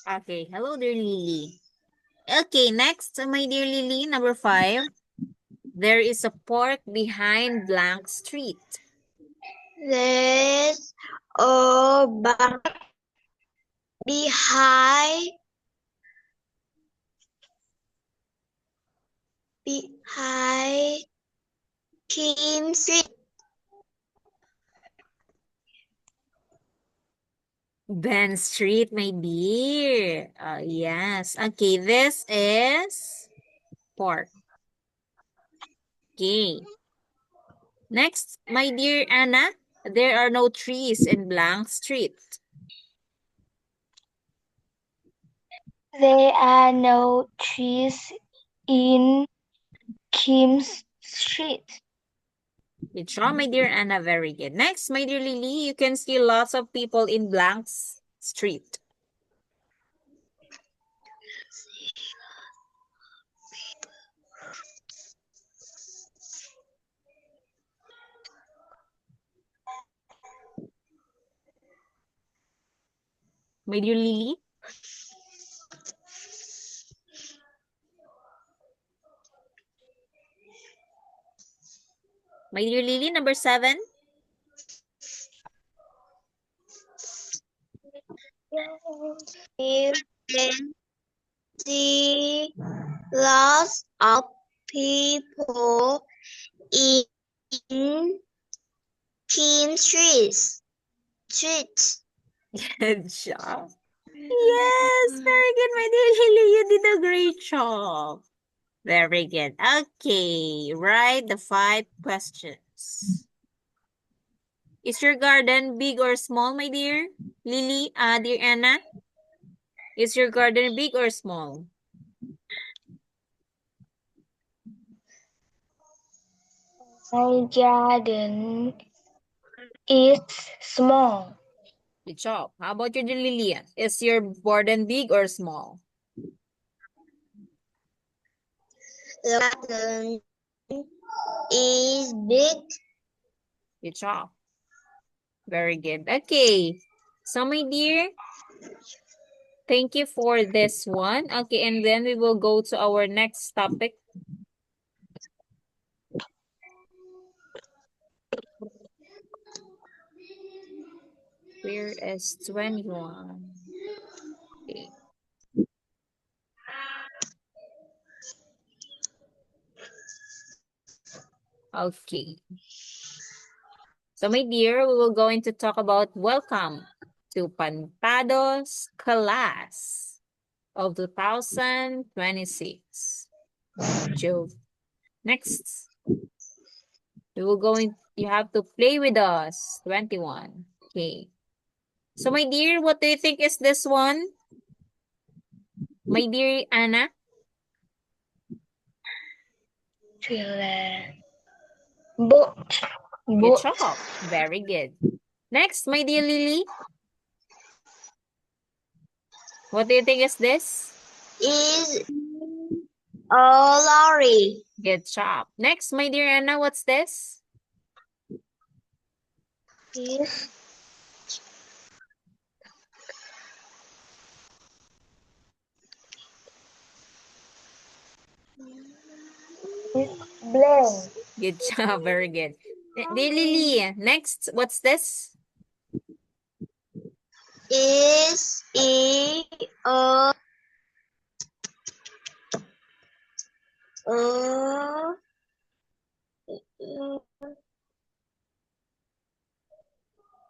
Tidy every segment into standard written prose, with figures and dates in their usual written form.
Okay, hello dear Lily. Okay, next, my dear Lily, number 5. There is a park behind blank street. There's a bar behind behind Kim Street. Ben Street, my dear. Yes. Okay, this is park. Okay. Next, my dear Anna, there are no trees in blank street. There are no trees in Kim's Street. Good job, my dear Anna. Very good. Next, my dear Lily, you can see lots of people in blank street. My dear Lily. My dear Lily, number 7. You can see lots of people in Kim's Street. Good job. Yes, very good, my dear Lily. You did a great job. Very good. Okay, write the 5 questions. Is your garden big or small, my dear Lily? Dear Anna? Is your garden big or small? My garden is small. Good job. How about you, dear Lillian? Is your garden big or small? The garden is big. Good job. Very good. Okay. So, my dear, thank you for this one. Okay, and then we will go to our next topic. Where is 21? Okay. Okay. So, my dear, we will going to talk about welcome to Pantados class of 2026. Joe. Next, you have to play with us. 21. Okay. So, my dear, what do you think is this one? My dear Anna? Boat. Good Boat job. Very good. Next, my dear Lily. What do you think is this? is a lorry. Good job. Next, my dear Anna, what's this? Is blame. Good job. Very good. Dear Lily, next, what's this? Is a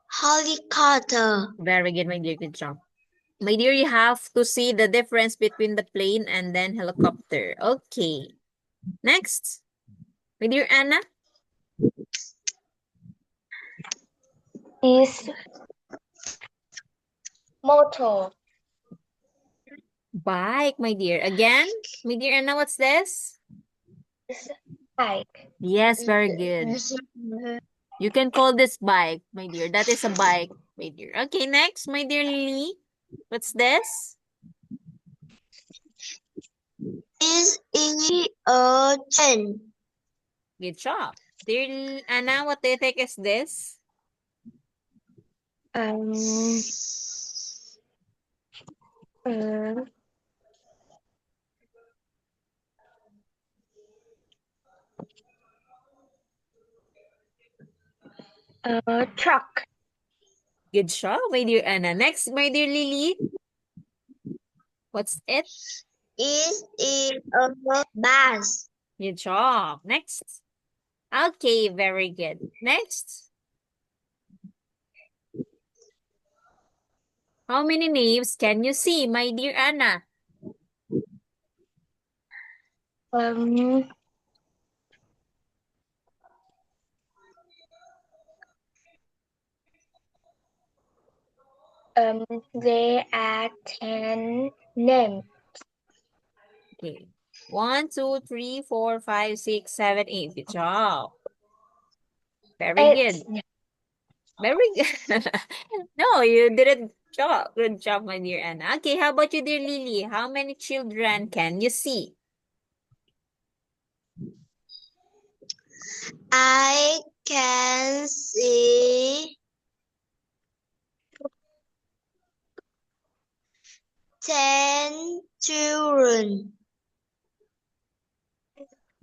helicopter. Very good, my dear. Good job. My dear, you have to see the difference between the plane and then helicopter. Okay. Next, my dear Anna. Is motor. Bike, my dear. Again, my dear Anna, what's this? Is bike. Yes, very good. You can call this bike, my dear. That is a bike, my dear. Okay, next, my dear Lily. What's this? Is a train. Good job. Dear Anna, what do you think is this? Um, Truck. Good job, my dear Anna. Next, my dear Lily. What's it? Is it a bus? Good job. Next. Okay, very good. Next. How many names can you see, my dear Anna? Um, there are 10 names. Okay. 1, 2, 3, 4, 5, 6, 7, 8. Good job. Very good. Very good. No, you didn't job. Good job, my dear Anna. Okay, how about you, dear Lily? How many children can you see? I can see 10 children.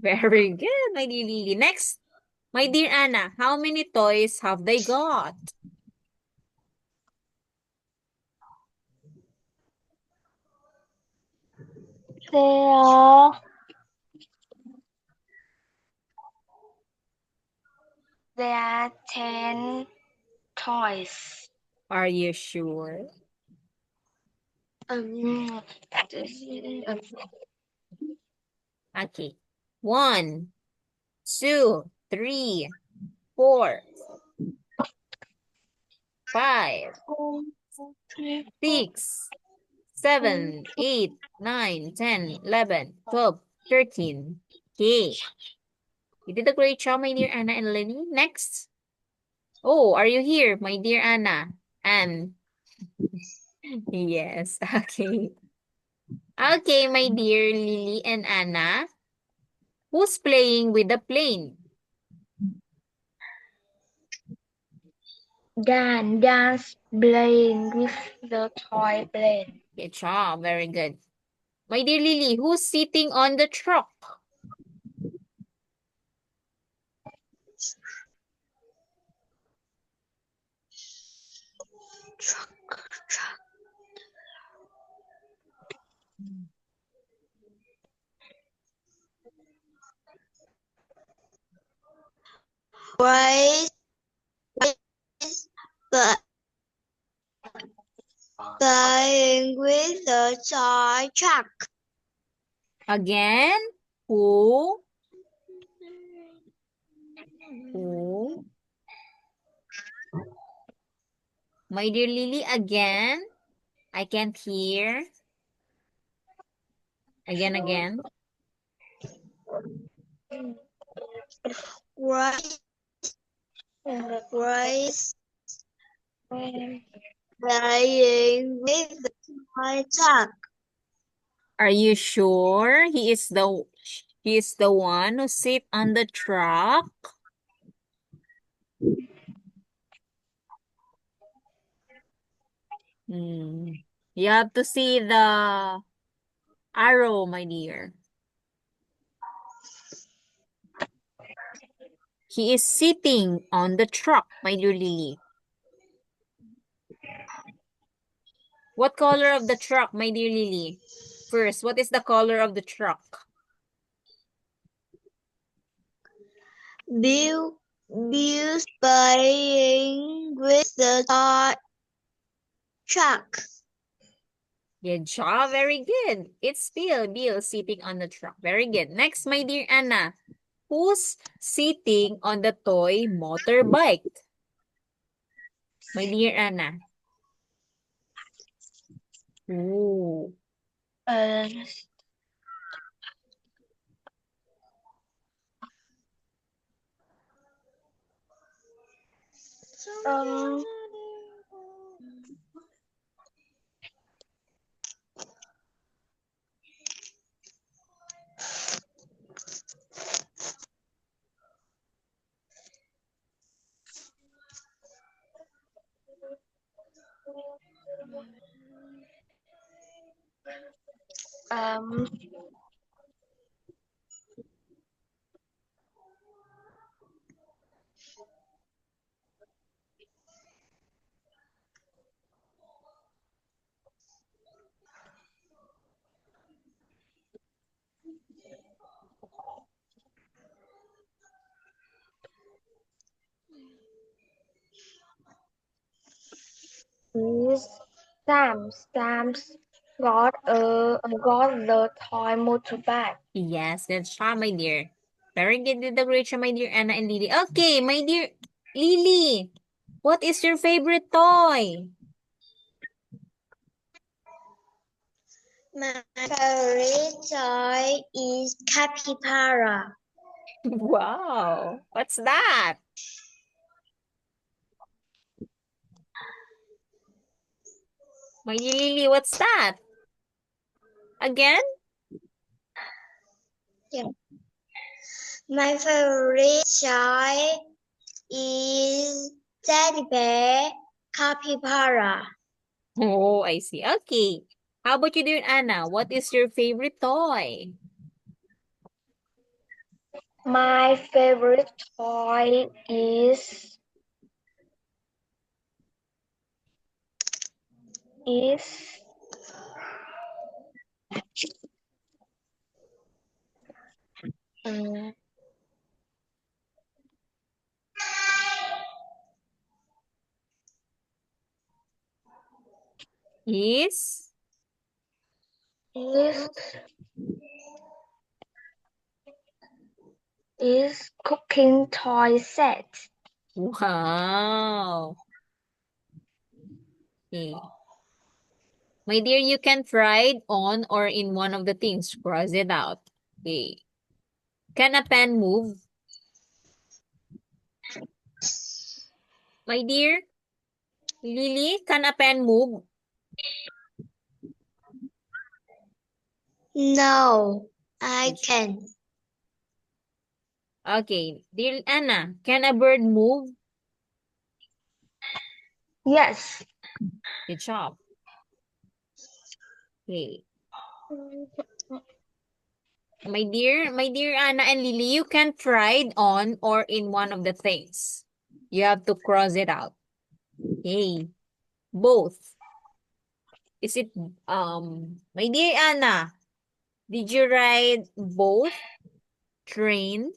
Very good, my dear Lily. Next, my dear Anna, how many toys have they got? There are 10 toys. Are you sure? Um, Okay. 1, 2, 3, 4, 5, 6, 7, 8, 9, 10, 11, 12, 13. Okay. You did a great job, my dear Anna and Lenny. Next. Oh, are you here, my dear Anna? And yes, okay. Okay, my dear Lily and Anna. Who's playing with the plane? Dan's playing with the toy plane. Good job, very good. My dear Lily, who's sitting on the truck? Why is the playing with the toy truck? Again? Who? Who? My dear Lily, again? I can't hear. Again. Why is playing with the toy truck? Are you sure he is the one who sit on the truck? Hmm. You have to see the arrow, my dear. He is sitting on the truck, my dear Lily. What color of the truck, my dear Lily? First, what is the color of the truck? Bill's playing with the toy truck. Good job, very good. It's Bill sitting on the truck. Very good. Next, my dear Anna. Who's sitting on the toy motorbike? My dear Anna. Ooh. Uh, um, is Sam's got the toy motorbike. Yes, that's job, my dear. Very good. Did a great job, my dear Anna and Lily. Okay, my dear Lily, what is your favorite toy? My favorite toy is capybara. Wow, what's that? My dear Lily, what's that? Again? My favorite toy is teddy bear capybara. Oh, I see. Okay. How about you, dear Anna? What is your favorite toy? My favorite toy is um, Is? is is cooking toy set. Wow. Okay. My dear, you can try it on or in one of the things. Cross it out. Okay. Can a pen move? My dear Lily, can a pen move? No, I can. Okay. Dear Anna, can a bird move? Yes. Good job. Okay. My dear Anna and Lily, you can try it on or in one of the things. You have to cross it out. Okay. Both. Is it, my dear Anna, did you ride both train?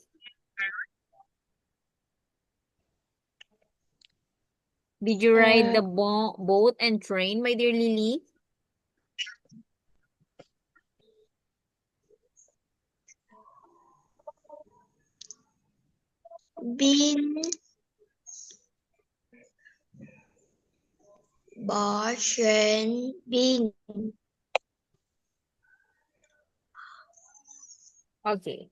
Did you ride the boat and train, my dear Lily? Bin bỏ chuyện bin. Okay.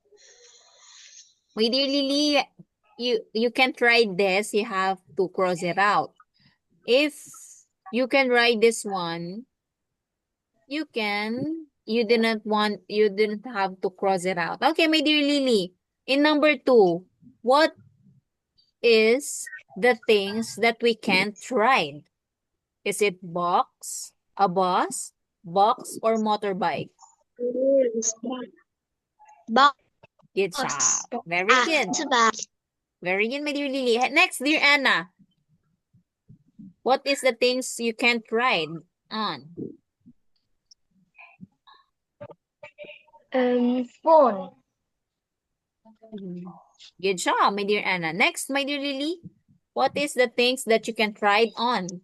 My dear Lily, you can't ride this. You have to cross it out. If you can ride this one, you can. You didn't have to cross it out. Okay, my dear Lily. In number 2, what is the things that we can't ride? Is it a bus, box, or motorbike? Box. Good job. Very good. Motorbike. Very good, my dear Lily. Next, dear Anna. What is the things you can't ride on? Phone. Good job, my dear Anna. Next, my dear Lily. What is the things that you can't ride on?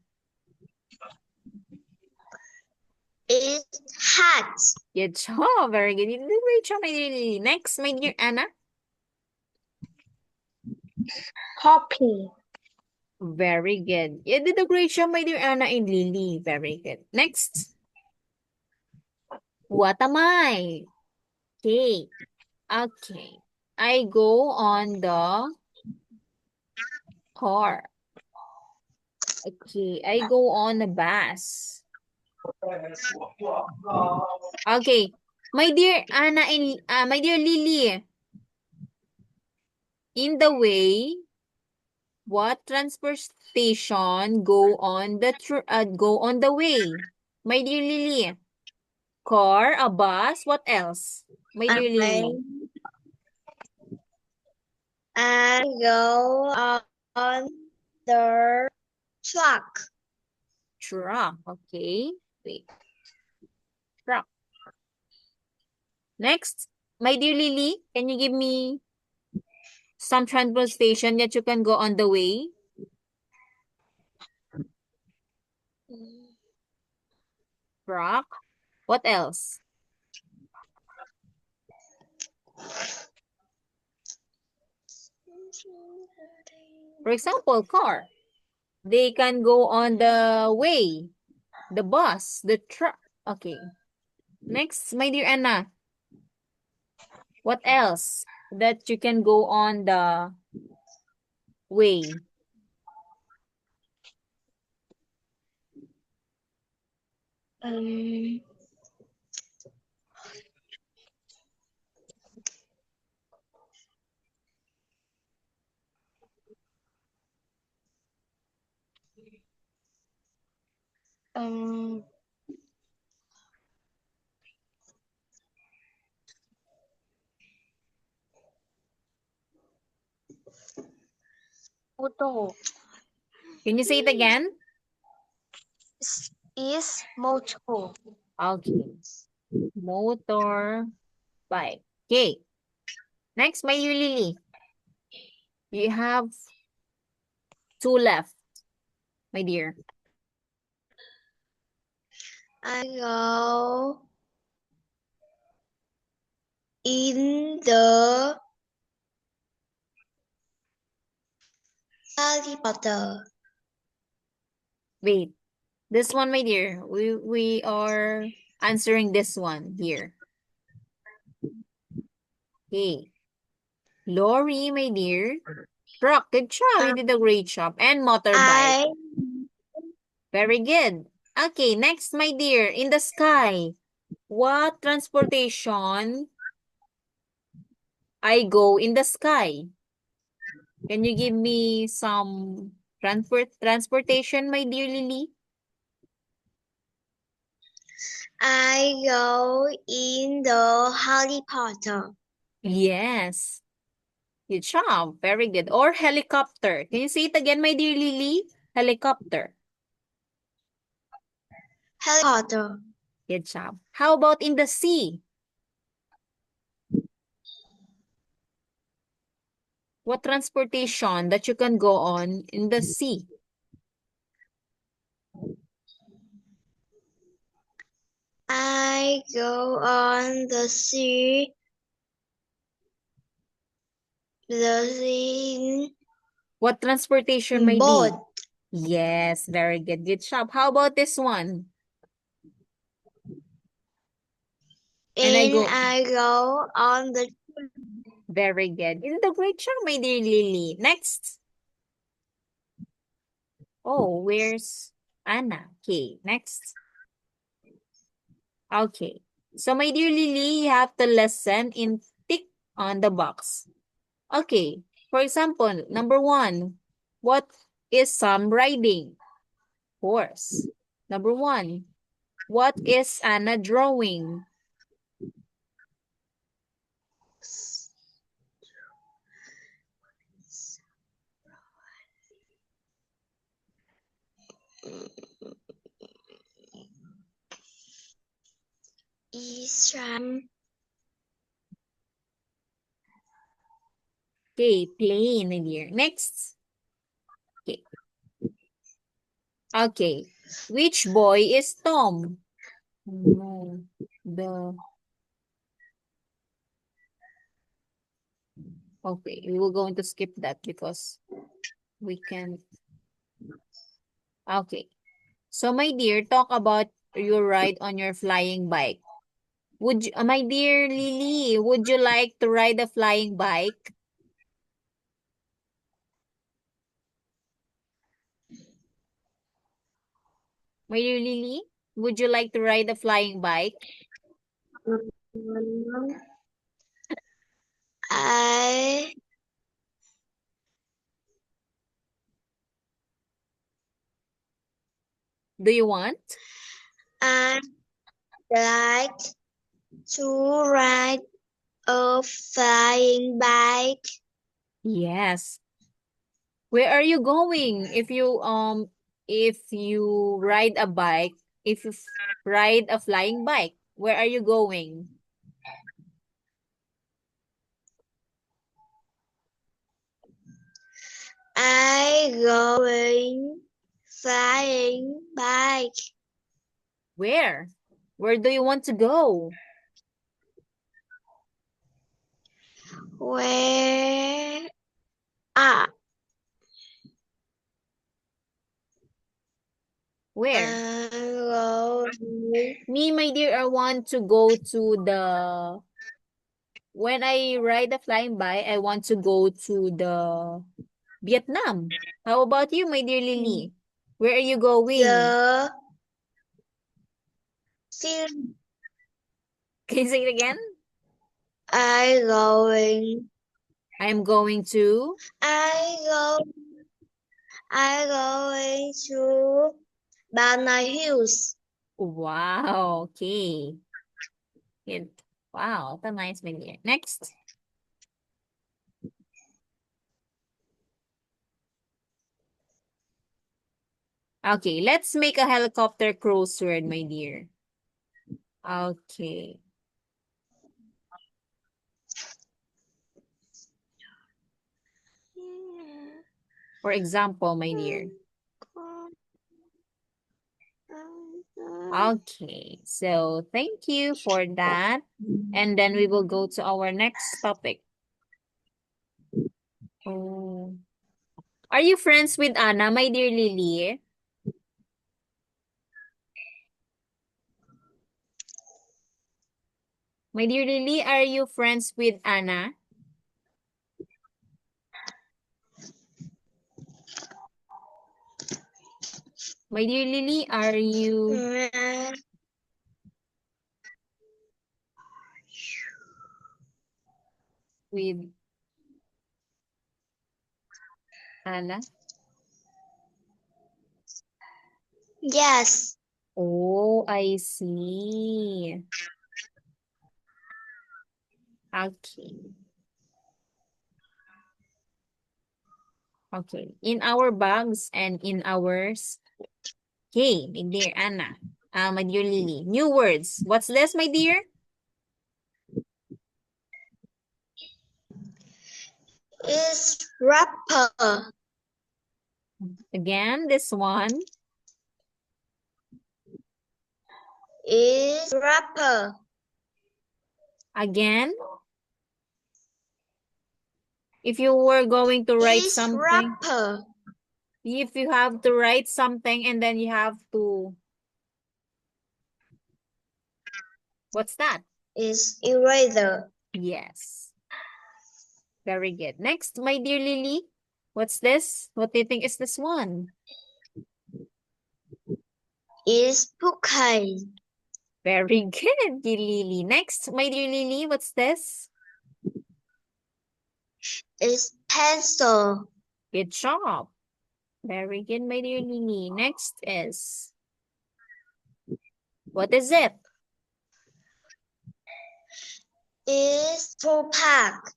Is hat. Good job. Very good. You did a great job, my dear Lily. Next, my dear Anna. Copy. Very good. You did a great job, my dear Anna and Lily. Very good. Next. What am I? Okay. Okay. I go on the car. Okay. I go on the bus. Okay. My dear Anna and my dear Lily. In the way, what transportation go on the way? My dear Lily. car, a bus, what else? My dear Lily. I go on the truck. Truck. Okay. Wait. Truck. Next, my dear Lily, can you give me some transportation that you can go on the way? Truck. What else? For example, car. They can go on the way. The bus, the truck. Okay. Next, my dear Anna. What else that you can go on the way? Um, um, Moto Can you say it again? is moto. Okay. Motor bike. Okay. Next, my dear Lily. You have two left, my dear. I go in the Harry Potter. Wait. This one, my dear. We are answering this one here. Okay. Lorry, my dear. Truck. Good job. You did a great job. And motorbike. I Very good. Okay, next, my dear. In the sky. What transportation I go in the sky? Can you give me some transportation, my dear Lily? go in the Harry Potter. Yes. Good job. Very good. Or helicopter. Can you say it again, my dear Lily? Helicopter. Harry Potter. Good job. How about in the sea? What transportation that you can go on in the sea? I go on the sea. The sea What transportation may boat. be? Yes, very good. Good job. How about this one? And I go. I go on the Very good. You did a great job, my dear Lily. Next. Oh, where's Anna? Okay, next. Okay. So, my dear Lily, you have to listen in tick on the box. Okay. For example, number 1, what is some riding? Horse. Number 1, what is Anna drawing? Isram. Okay, plane, my dear. Next. Okay. Okay. Which boy is Tom? No. Okay, we will going to skip that because we can. Okay. So, my dear, talk about your ride on your flying bike. Would you, my dear Lily, would you like to ride a flying bike? My dear Lily, would you like to ride a flying bike? I Do you want? I like to ride a flying bike. Yes. Where are you going if you ride a bike, if you ride a flying bike, where are you going? I going flying bike. Where? Where do you want to go? Where are Where? going? Me, my dear, I want to go to the when I ride a flying bike, I want to go to the Vietnam. How about you, my dear Lily? Where are you going? The film. Can you say it again? I going. I am going to. I go. I going to Banana Hills. Wow, okay. Good. Wow, that's nice, my dear. Next. Okay, let's make a helicopter crossword, my dear. Okay. For example, my dear. Okay, so thank you for that. And then we will go to our next topic. Oh. Are you friends with Anna, my dear Lily? My dear Lily, are you friends with Anna? My dear Lily, are you with Anna? Yes. Oh, I see. Okay. Okay. In our bags and in ours. Okay, my dear Anna. My dear Lily. New words. What's this, my dear? Is rapper. Again, this one. Is rapper. Again. If you were going to write Is something. rapper. If you have to write something and then you have to. What's that? Is eraser. Yes. Very good. Next, my dear Lily. What's this? What do you think is this one? Is bouquet. Very good, dear Lily. Next, my dear Lily, what's this? Is pencil. Good job. Very good, my dear Lily. Next is, what is it? Is full pack.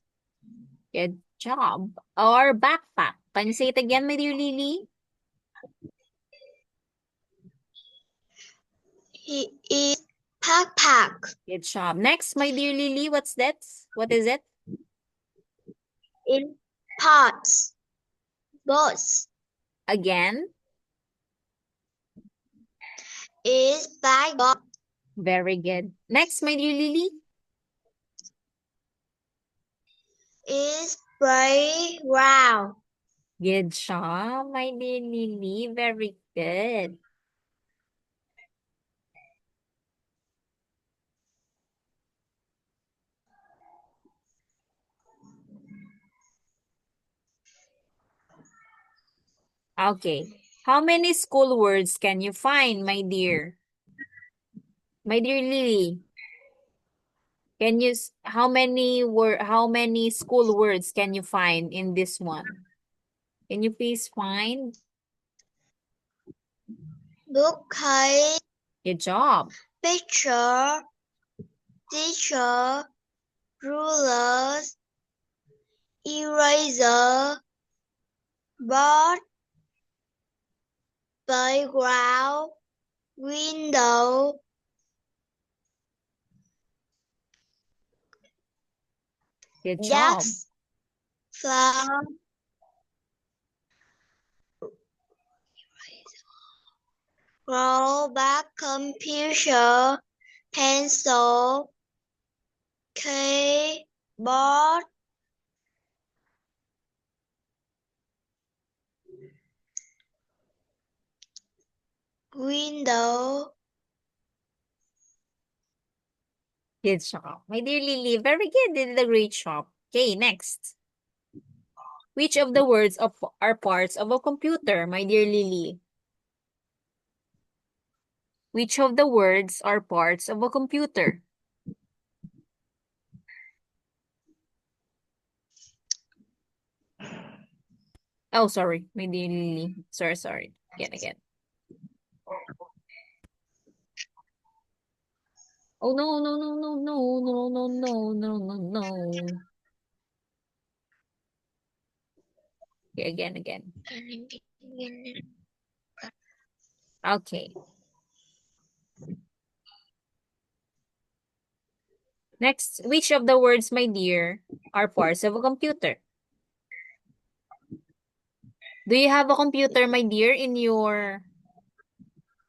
Good job. Or backpack. Can you say it again, my dear Lily? He is backpack. Good job. Next, my dear Lily, what's that? What is it? In pots. Boats. Again. Is bag box. Very good. Next, my dear Lily. Is playground. Good job, my dear Lily. Very good. Okay. How many school words can you find, my dear? My dear Lily. Can you how many school words can you find in this one? Can you please find? Bouquet. Good job. picture, teacher, rulers, eraser, board, playground, window, Good job. desk, flower, rollback, computer, pencil, keyboard, window, Good job. My dear Lily, very good. You did a great job. Okay, next. Which of the words are parts of a computer, my dear Lily? Which of the words are parts of a computer? Oh, sorry, my dear Lily. Sorry. Again. Oh, no. Okay, again. Okay. Next, which of the words, my dear, are parts of a computer? Do you have a computer, my dear, do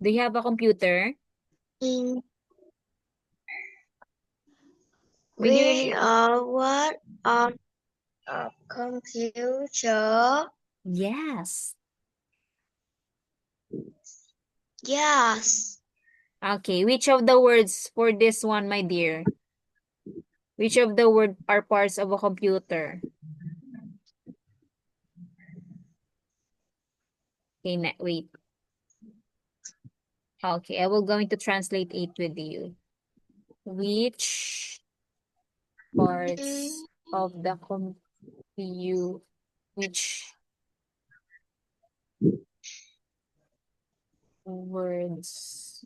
you have a computer? in My dear which Lily? are what on a computer? Yes. Yes. Okay, which of the words for this one, my dear? Which of the words are parts of a computer? Okay, wait. Okay, I will going to translate it with you. Which parts of the which words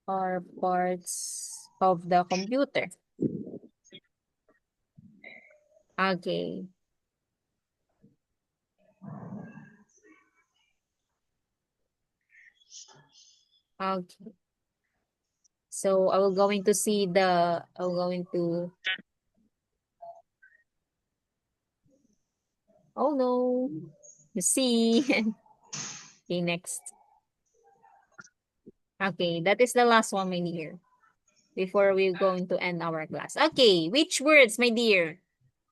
are parts of the computer? Okay. Okay. So I will going to see I'm going to, oh no, you see. Okay, next. Okay, that is the last one, my dear, before we're going to end our class. Okay, which words, my dear,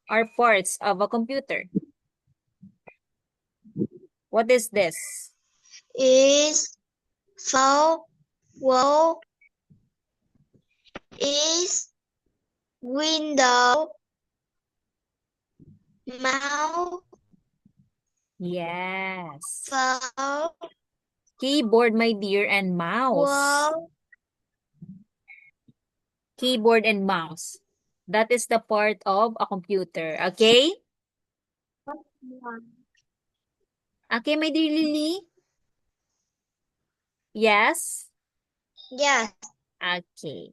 are parts of a computer? What is this? Is phone, wall, is window, mouse, Yes. phone, Keyboard, my dear, and mouse. wall, Keyboard and mouse. That is the part of a computer. Okay? Okay, my dear Lily? Yes? yes, Okay.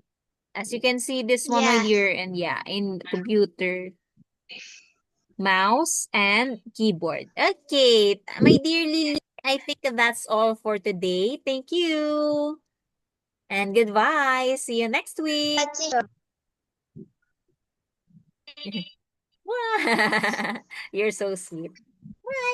As you can see, this one, my yes. dear, and yeah, in computer, mouse, and keyboard. Okay, my dear Lily, I think that's all for today. Thank you. And goodbye. See you next week. That's it. You're so sweet.